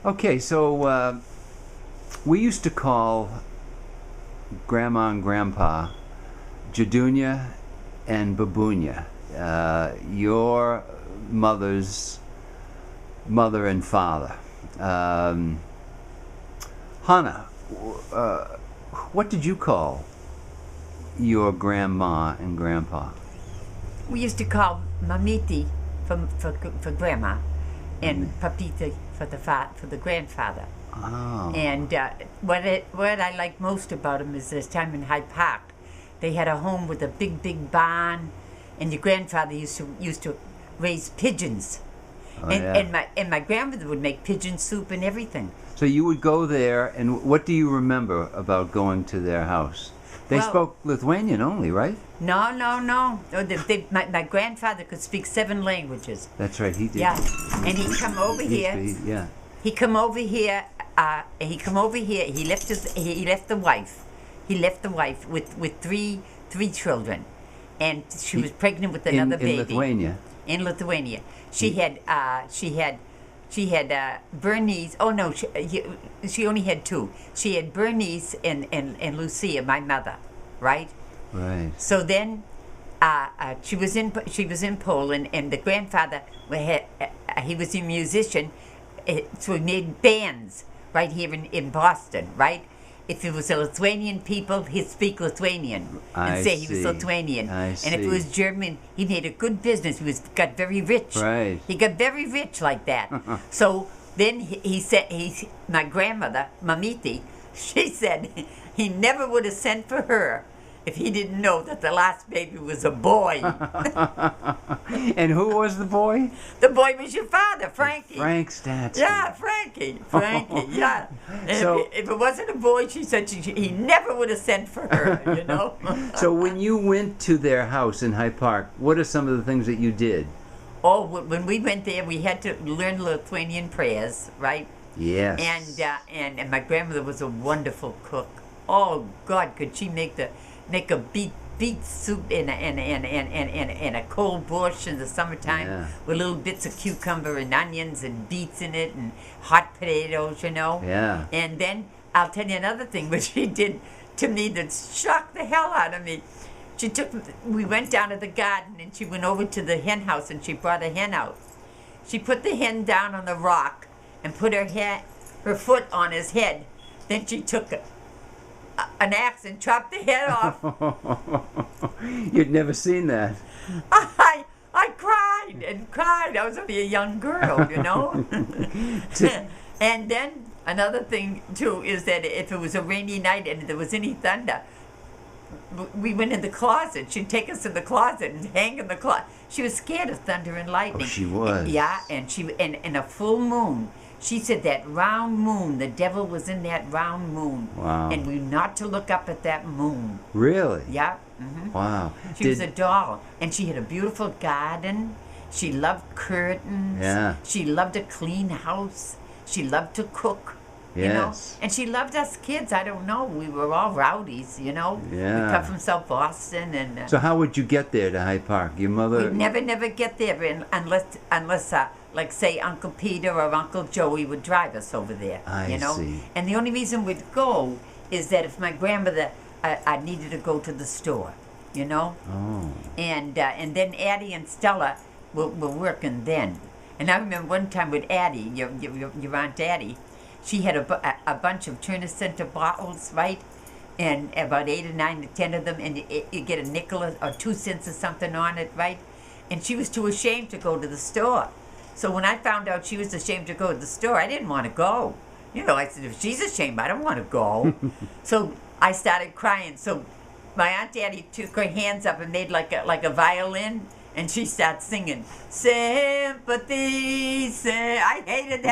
Okay, so we used to call Grandma and Grandpa Jadunya and Babunya, your mother's mother and father. Hana, what did you call your grandma and grandpa? We used to call Mamiti for grandma, and Papiti for the grandfather. Oh. And what I like most about them is this time in Hyde Park, they had a home with a big barn, and your grandfather used to raise pigeons, Oh, and yeah. my grandmother would make pigeon soup and everything. So you would go there, and what do you remember about going to their house? They Well- spoke Lithuanian only, right? No. My grandfather could speak 7 languages. That's right, he did. Yeah, and he'd come over here. Yeah. He come over here. He left the wife. He left the wife with three children, and she was pregnant with another baby. In Lithuania. In Lithuania, she had Bernice. Oh no, she only had 2. She had Bernice and Lucia, my mother, right? Right. So then, she was in Poland, and the grandfather he was a musician, so he made bands right here in Boston, right? If it was a Lithuanian people, he'd speak Lithuanian and say he was Lithuanian. And if it was German, he made a good business. Got very rich. Right. He got very rich like that. So then he said, my grandmother, Mamiti, she said he never would have sent for her if he didn't know that the last baby was a boy. And who was the boy? The boy was your father, Frankie. Frank Statsky. Yeah, Frankie, yeah. And So- if it wasn't a boy, she said he never would have sent for her, you know? So when you went to their house in Hyde Park, what are some of the things that you did? Oh, when we went there, we had to learn Lithuanian prayers, right? Yes. And my grandmother was a wonderful cook. Oh God, could she make a beet soup in a cold bush in the summertime, Yeah. with little bits of cucumber and onions and beets in it and hot potatoes, you know. Yeah. And then I'll tell you another thing which she did to me that shocked the hell out of me. We went down to the garden, and she went over to the hen house, and she brought a hen out. She put the hen down on the rock and put her foot on his head. Then she took an axe and chopped the head off. You'd never seen that. I cried and cried. I was only a young girl, you know. And then another thing too is that if it was a rainy night and there was any thunder, we went in the closet. She'd take us in the closet and hang in the closet. She was scared of thunder and lightning. Oh, she was. Yeah, and a full moon. She said that round moon, the devil was in that round moon. Wow. And we not to look up at that moon. Really? Yeah. Mm-hmm. Wow. She was a doll, and she had a beautiful garden. She loved curtains. Yeah. She loved a clean house. She loved to cook. You know? Yes. And she loved us kids. I don't know. We were all rowdies, you know. Yeah. We come from South Boston, and So how would you get there to Hyde Park? Your mother? we'd never get there unless like say Uncle Peter or Uncle Joey would drive us over there. I you know. see. And the only reason we'd go is that if my grandmother, I needed to go to the store, you know. Oh. And then Addie and Stella were working then. And I remember one time with Addie, your Aunt Addie, she had a bunch of Turner Center bottles, right? And about 8 or 9 or 10 of them, and you get a nickel or 2 cents or something on it, right? And she was too ashamed to go to the store. So when I found out she was ashamed to go to the store, I didn't want to go. You know, I said, if she's ashamed, I don't want to go. So I started crying. So my Aunt Addie took her hands up and made like a violin, and she started singing, sympathy, I hated that.